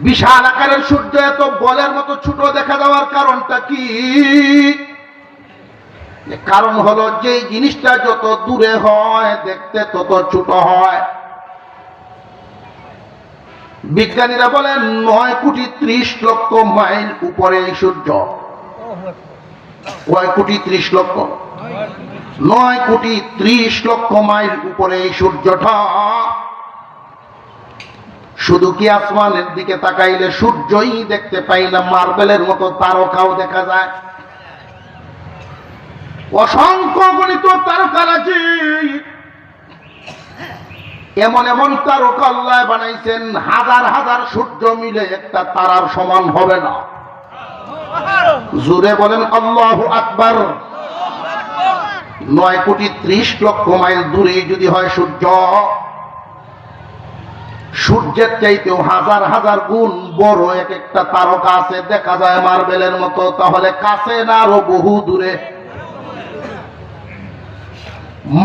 বিশাল আকারের সূর্য এত বলের মতো ছোট দেখা যাওয়ার কারণটা কি? কারণ হলো যে জিনিসটা যত দূরে হয় দেখতে তত ছোট হয়। বিজ্ঞানীরা বলেন 9,30,00,000 মাইল উপরে এই সূর্য। কয় কোটি 30 লক্ষ? 9,30,00,000 মাইল উপরে এই সূর্যটা। শুধু কি আসমানের দিকে তাকাইলে সূর্যই দেখতে পাই না, মার্বেলের মতো তারকাও দেখা যায়। অসংখ্য গণিত তারকারাজি, এমন এমন তারকা আল্লাহ বানাইছেন হাজার হাজার সূর্য মিলে একটা তারার সমান হবে না। জোরে বলেন আল্লাহু আকবার। 9,30,00,000 মাইল দূরে যদি হয় সূর্য, সূর্যের চাইতেও হাজার হাজার গুণ বড় এক একটা তারকা আছে, দেখা যায় মার্বেলের মতো। তাহলে কাছে না আরো বহু দূরে?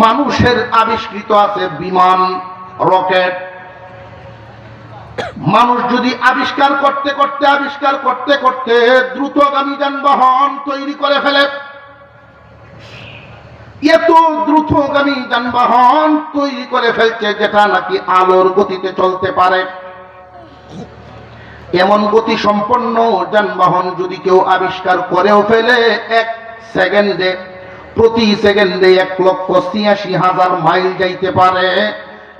মানুষের আবিষ্কৃত আছে বিমান, রকেট। মানুষ যদি আবিষ্কার করতে করতে দ্রুতগামী যানবাহন তৈরি করে ফেলে, এত দ্রুতগামী যানবাহন তৈরি করে ফেলছে যেটা নাকি আলোর গতিতে চলতে পারে, এমন গতি সম্পন্ন যানবাহন যদি কেউ আবিষ্কার করেও ফেলে প্রতি সেকেন্ডে 1,86,000 মাইল যাইতে পারে,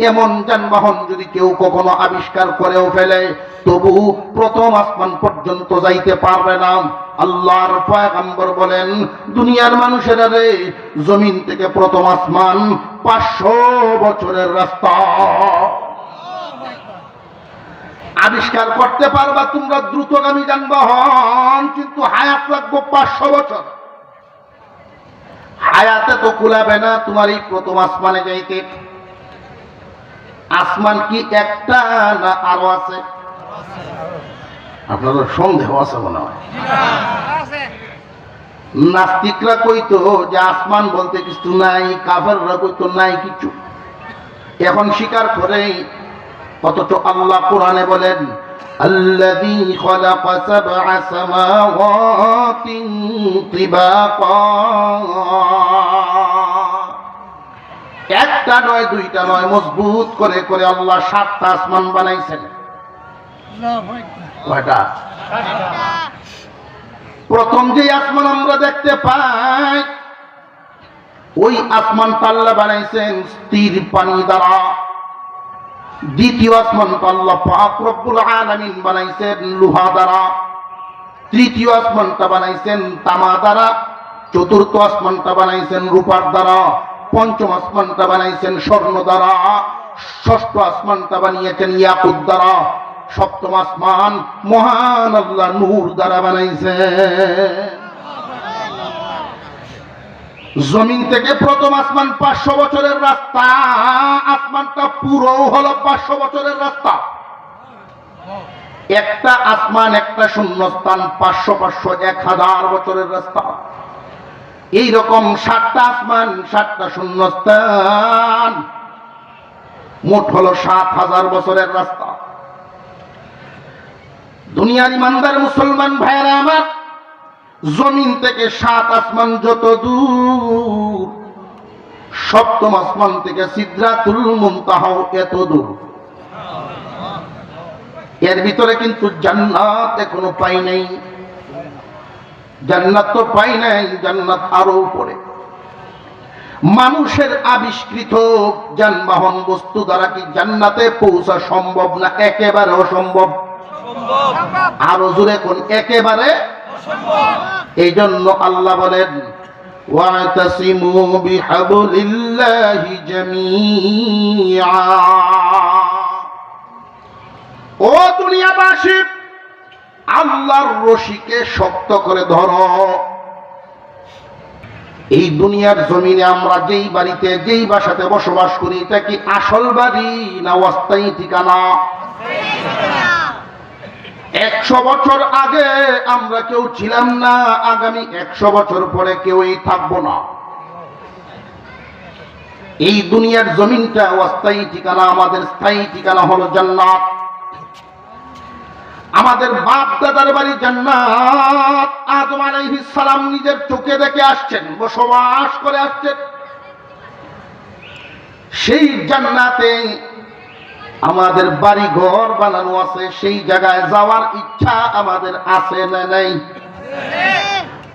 এমন যানবাহন যদি কেউ কখনো আবিষ্কার করেও ফেলে, তবু প্রথম আসমান পর্যন্ত যাইতে পারবে না। আল্লাহর পয়গম্বর বলেন, দুনিয়ার মানুষেরা রে, জমিন থেকে প্রথম আসমান 500 বছরের রাস্তা। আবিষ্কার করতে পারবা তোমরা দ্রুতগামী যানবাহন, কিন্তু হায়াত লাগবে 500 বছর। হায়াতে তো কুলাবে না তোমার এই প্রথম আসমানে যাইতে। আসমান কি একটা না আরো আছে? আপনাদের সন্দেহ আছে মনে হয়। নাস্তিকরা কইতো যে আসমান বলতে কিছু নাই, কাফেররা কইতো নাই কিছু। এখন স্বীকার করে, অথচ আল্লাহ কোরআনে বলেন, আল্লাযী খালাকা সাবআ সামাওয়াতিন তিবাকা, একটা নয় দুইটা নয়, মজবুত করে করে আল্লাহ 7টা আসমান বানাইছেন। কয়টা? প্রথম যে আসমান আমরা দেখতে পাই, ওই আসমানটা আল্লাহ বানাইছেন স্থির পানি দ্বারা। দ্বিতীয় আসমানটা আল্লাহ পাক রব্বুল আলামিন বানাইছেন লোহা দ্বারা। তৃতীয় আসমানটা বানাইছেন তামা দ্বারা। চতুর্থ আসমানটা বানাইছেন রূপার দ্বারা। পঞ্চম আসমানটা বানাইছেন স্বর্ণ দ্বারা। ষষ্ঠ আসমানটা বানিয়েছেন ইয়াকুত দ্বারা। সপ্তম আসমান মহান আল্লাহ নূর দ্বারা বানাইছেন। জমিন থেকে প্রথম আসমান 500 বছরের রাস্তা, আসমানটা পুরো হলো 500 বছরের রাস্তা। একটা আসমান, একটা শূন্যস্থান, 500 500 1000 বছরের রাস্তা। এইরকম 7টা আসমান, 7টা শূন্যস্থান, মোট হলো 7000 বছরের রাস্তা। দুনিয়ার ইমানদার মুসলমান ভাইয়েরা আমার, জমিন থেকে 7 আসমান যত দূর, সপ্তম আসমান থেকে সিদরাতুল মুনতাহাও এত দূর। এর ভিতরে কিন্তু জান্নাত এখনো পাই নাই। জান্নাত তো পাই নাই, জান্নাত আরো উপরে। মানুষের আবিষ্কৃত যানবাহন বস্তু দ্বারা কি জান্নাতে পৌঁছা সম্ভব না? একেবারে অসম্ভব। আরো জোরে কোন? একেবারে। এই জন্য আল্লাহ বলেন, ওয়াতাসিমু বিহাবলিল্লাহি জামিআ। ও দুনিয়াবাসী, আল্লাহর রশিকে শক্ত করে ধরো। এই দুনিয়ার জমিনে আমরা যেই বাড়িতে, যেই বাসাতে বসবাস করি, এটা কি আসল বাড়ি না অস্থায়ী ঠিকানা? 100 বছর আগে আমরা কেউ ছিলাম না, আগামী 100 বছর পরে কেউই থাকবো না। এই দুনিয়ার জমিনটা অস্থায়ী ঠিকানা, আমাদের স্থায়ী ঠিকানা হলো জান্নাত। আমাদের বাপ দাদার বাড়ি জান্নাত। আদম আলাইহিস সালাম নিজের চোখে দেখে আসছেন, বসবাস করে আসছেন। সেই জান্নাতে আমাদের বাড়ি ঘর বানানো আছে, সেই জায়গায় যাওয়ার ইচ্ছা আমাদের আছে না নাই?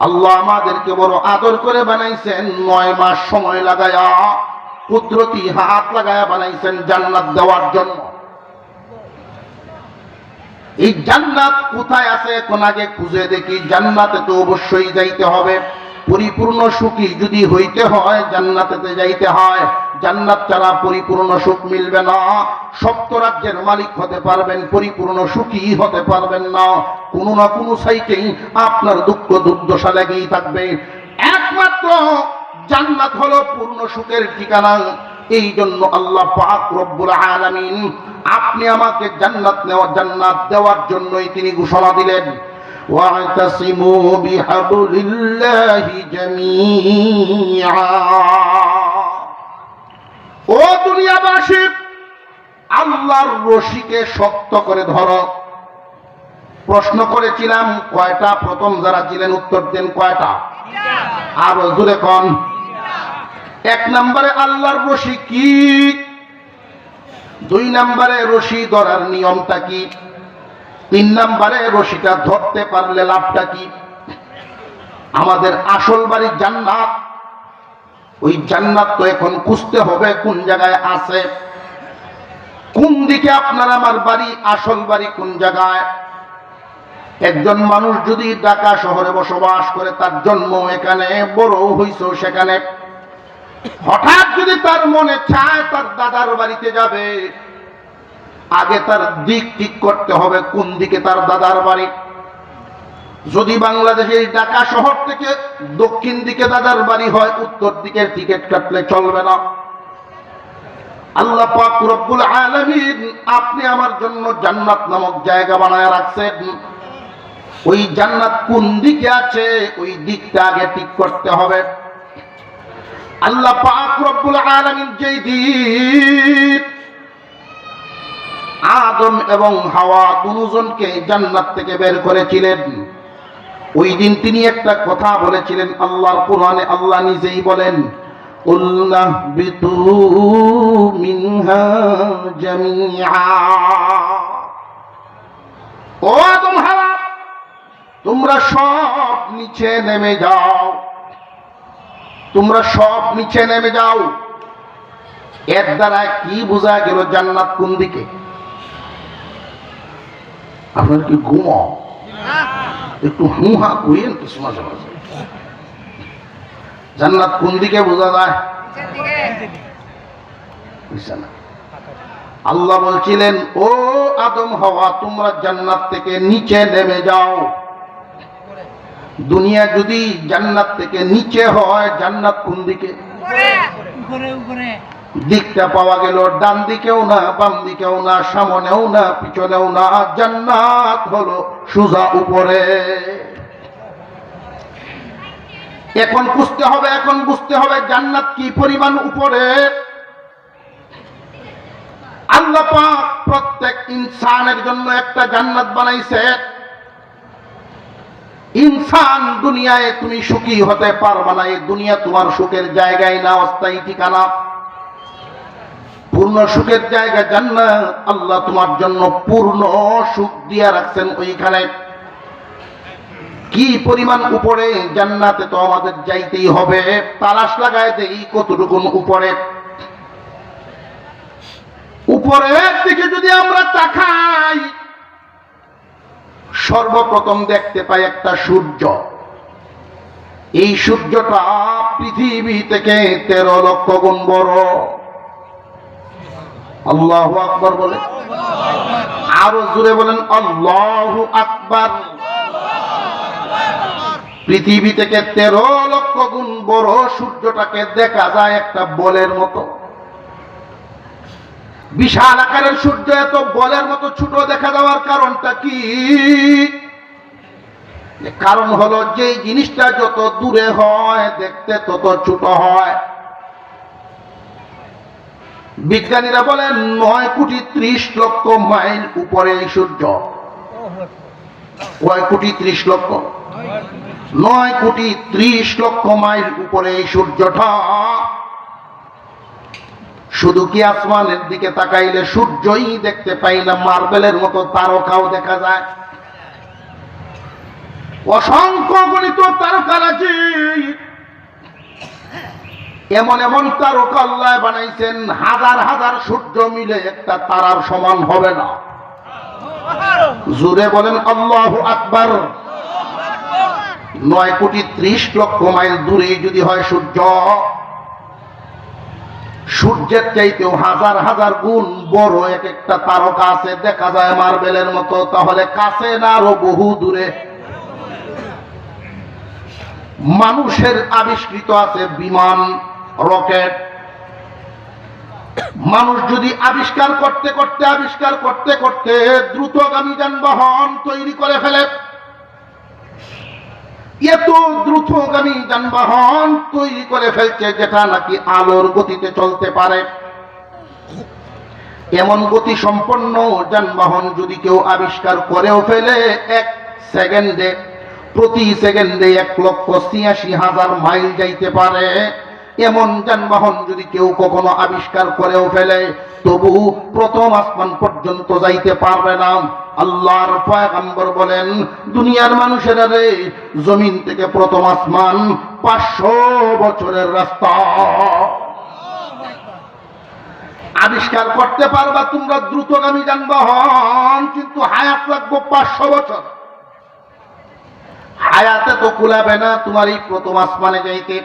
আল্লাহ আমাদেরকে বড় আদর করে বানাইছেন, 9 মাস সময় লাগায়া, কুদরতি হাত লাগায়া বানাইছেন জান্নাত দেওয়ার জন্য। এই জান্নাত কোথায় আছে কোন আগে খুঁজে দেখি। জান্নাতে তো অবশ্যই যাইতে হবে। পরিপূর্ণ সুখী যদি হইতে হয় জান্নাতেতে যাইতে হয়। জান্নাত ছাড়া পরিপূর্ণ সুখ মিলবে না। সপ্ত রাজ্যের মালিক হতে পারবেন, পরিপূর্ণ সুখী হতে পারবেন না। কোনো না কোনো সাইটেই আপনার দুঃখ দুর্দশা লেগেই থাকবে। একমাত্র জান্নাত হলো পূর্ণ সুখের ঠিকানা। এই জন্য আল্লাহ পাক রব্বুল আলামিন আপনি আমাকে জান্নাত দেওয়ার জন্যই তিনি ঘোষণা দিলেন, ওয়া'তাসিমু বিহাবলিল্লাহি জামিআ। ও দুনিয়াবাসী, আল্লাহর রশিকে শক্ত করে ধরো। প্রশ্ন করেছিলাম কয়টা? প্রথম যারা ছিলেন উত্তর দেন কয়টা? আরো জোরে কোন। 1 নম্বরে আল্লাহর রশি কি? 2 নম্বরে রশি ধরার নিয়মটা কি? 3 নম্বরে রশিটা ধরতে পারলে লাভটা কি? আমাদের আসল বাড়ি জান্নাত। ওই জান্নাত তো এখন খুঁজতে হবে কোন জায়গায় আছে, কোন দিকে আপনার আমার বাড়ি, আসল বাড়ি কোন জায়গায়। একজন মানুষ যদি ঢাকা শহরে বসবাস করে, তার জন্ম এখানে, বড় হইছে সেখানে, হঠাৎ যদি তার মনে চায় তার দাদার বাড়িতে যাবে, আগে তার দিক ঠিক করতে হবে কোন দিকে তার দাদার বাড়ি। যদি বাংলাদেশের ঢাকা শহর থেকে দক্ষিণ দিকে দাদার বাড়ি হয়, উত্তর দিকের টিকিট কাটলে চলবে না। আল্লাহ পাক রব্বুল আলামিন আপনি আমার জন্য জান্নাত নামক জায়গা বানায় রাখছেন। ওই জান্নাত কোন দিকে আছে ওই দিকটা আগে ঠিক করতে হবে। আল্লাহ পাক রব্বুল আলামিন যেই দিন আদম এবং হাওয়া দুজনকে জান্নাত থেকে বের করেছিলেন, ওই দিন তিনি একটা কথা বলেছিলেন। আল্লাহর কোরআনে আল্লাহ নিজেই বলেন, কুল্না বিতু মিনহা জামিআ। ও আদম হাওয়া, তোমরা সব নিচে নেমে যাও, তোমরা সব নিচে নেমে যাও। এর দ্বারা কি বোঝা গেল জান্নাত কোন দিকে? আপনার কি ঘুমাও? একটু হুহা করিয়েন তো মাঝে মাঝে। জান্নাত কোন দিকে বোঝা যায়? আল্লাহ বলছিলেন, ও আদম হাওয়া, তোমরা জান্নাত থেকে নিচে নেমে যাও। দুনিয়া যদি জান্নাত থেকে নিচে হয়, জান্নাত কোন দিকে? দিকটা পাওয়া গেল ডান দিকেও না, বাম দিকেও না, সামনেও না, পিছনেও না। জান্নাত হলো সোজা উপরে। এখন বুঝতে হবে, এখন বুঝতে হবে জান্নাত কি পরিমাণ উপরে। আল্লাহ পাক প্রত্যেক ইনসানের জন্য একটা জান্নাত বানাইছে। ইনসান, দুনিয়ায় তুমি সুখী হতে পারবা না। এই দুনিয়া তোমার সুখের জায়গায় না, অস্থায়ী ঠিকানা। পূর্ণ সুখের জায়গা জান্নাত। আল্লাহ তোমার জন্য পূর্ণ সুখ দিয়া রাখছেন ওইখানে। কি পরিমাণ উপরে? জান্নাতে তো আমাদের যাইতেই হবে। তালাশ লাগায় দেই কতটুকু উপরে। উপরের দিকে যদি আমরা তাকাই, সর্বপ্রথম দেখতে পাই একটা সূর্য। এই সূর্যটা পৃথিবী থেকে 13 লক্ষ গুণ বড়। আল্লাহু আকবার বলে, আরো জোরে বলেন আল্লাহু আকবার। পৃথিবী থেকে 13 লক্ষ গুণ বড় সূর্যটাকে দেখা যায় একটা বলের মতো। বিশাল আকারের সূর্য এত বলের মতো ছোট দেখা যাওয়ার কারণটা কি? কারণ হলো যে জিনিসটা যত দূরে হয় দেখতে তত ছোট হয়। বিজ্ঞানীরা বলেন 9 কোটি 30 লক্ষ মাইল উপরে এই সূর্য। কয় কোটি 30 লক্ষ? 9 কোটি 30 লক্ষ মাইল উপরে এই সূর্যটা। শুধু কি আসমানের দিকে তাকাইলে সূর্যই দেখতে পাই না, মার্বেলের মতো তারকাও দেখা যায়। অসংখ্য গণিত তারকারাজি, এমন এমন তারকা আল্লাহ বানাইছেন হাজার হাজার সূর্য মিলে একটা তারার সমান হবে না। জোরে বলেন আল্লাহু আকবার। 9 কোটি 30 লক্ষ মাইল দূরে যদি হয় সূর্য, সূর্যের চাইতেও হাজার হাজার গুণ বড় এক একটা তারকা আছে, দেখা যায় মার্বেলের মতো। তাহলে কাছে না আরো বহু দূরে? মানুষের আবিষ্কৃত আছে বিমান, রকেট। মানুষ যদি আবিষ্কার করতে করতে দ্রুতগামী যানবাহন তৈরি করে ফেলে, এত দ্রুতগামী যানবাহন তৈরি করে ফেলছে যেটা নাকি আলোর গতিতে চলতে পারে, এমন গতি সম্পন্ন যানবাহন যদি কেউ আবিষ্কার করেও ফেলে, প্রতি সেকেন্ডে 1,86,000 মাইল যাইতে পারে, এমন যানবাহন যদি কেউ কখনো আবিষ্কার করেও ফেলে, তবু প্রথম আসমান পর্যন্ত যাইতে পারবে না। আল্লাহর পয়গম্বর বলেন, দুনিয়ার মানুষেরা রে, জমিন থেকে প্রথম আসমান 500 বছরের রাস্তা। আবিষ্কার করতে পারবা তোমরা দ্রুতগামী যানবাহন, কিন্তু হায়াত লাগবে 500 বছর। হায়াতে তো কুলাবে না তোমার এই প্রথম আসমানে যাইতে।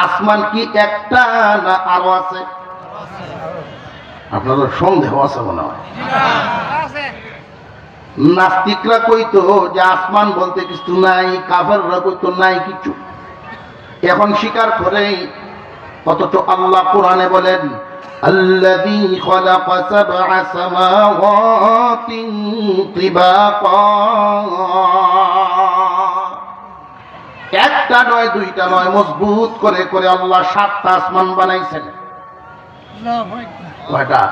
আসমান কি একটা না আরো আছে? আপনাদের সন্দেহ আছে মনে হয়। নাস্তিকরা কইতো যে আসমান বলতে কিছু নাই, কাফেররা কইতো নাই কিছু। এখন স্বীকার করে, অথচ আল্লাহ কোরআনে বলেন, আল্লাযী খালাকা সাবআ সামাওয়াতিন তিবাকা, একটা নয় দুইটা নয়, মজবুত করে করে আল্লাহ 7টা আসমান বানাইছেন। কয়টা?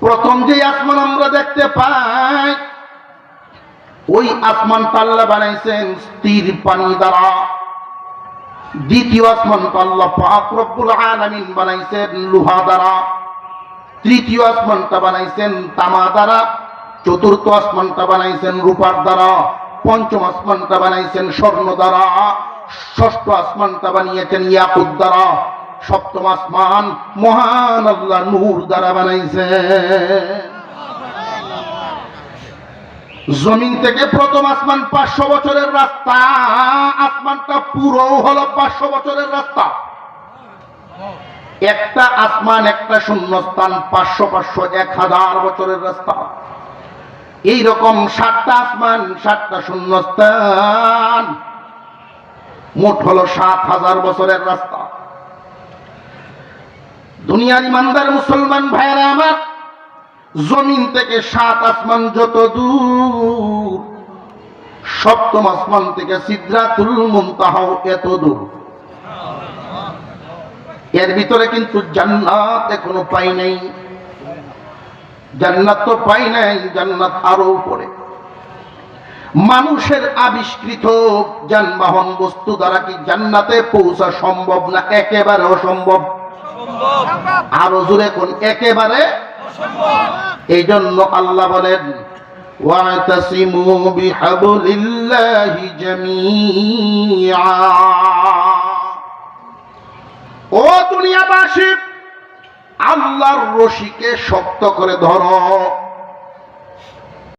প্রথম যে আসমান আমরা দেখতে পাই, ওই আসমানটা আল্লাহ বানাইছেন স্থির পানি দ্বারা। দ্বিতীয় আসমানটা আল্লাহ পাক রব্বুল আলামিন বানাইছেন লোহা দ্বারা। তৃতীয় আসমানটা বানাইছেন তামা দ্বারা। চতুর্থ আসমানটা বানাইছেন রূপার দ্বারা। পঞ্চম আসমানটা বানাইছেন স্বর্ণ দ্বারা। ষষ্ঠ আসমানটা বানিয়েছেন ইয়াকুত দ্বারা। সপ্তম আসমান মহান আল্লাহ নূর দ্বারা বানাইছেন। জমিন থেকে প্রথম আসমান 500 বছরের রাস্তা, আসমানটা পুরো হলো 500 বছরের রাস্তা। একটা আসমান, একটা শূন্যস্থান, 500 500 1000 বছরের রাস্তা। এইরকম 7টা আসমান, 7টা শূন্যস্থান, মোট হলো 7000 বছরের রাস্তা। দুনিয়ার ইমানদার মুসলমান ভাইরা আমার, জমিন থেকে 7 আসমান যত দূর, সপ্তম আসমান থেকে সিদরাতুল মুনতাহাও এত দূর। এর ভিতরে কিন্তু জান্নাত এখনো পাই নাই। জান্নাত তো পাই নাই, জান্নাত আরো উপরে। মানুষের আবিষ্কৃত যানবাহন বস্তু দ্বারা কি জান্নাতে পৌঁছা সম্ভব না? একেবারে অসম্ভব। আরো জোরে কোন? একেবারে। এই জন্য আল্লাহ বলেন, ওয়াতাসিমু বিহাবলিল্লাহি জামিআ। ও দুনিয়াবাসী, আল্লাহর রশিকে শক্ত করে ধরো।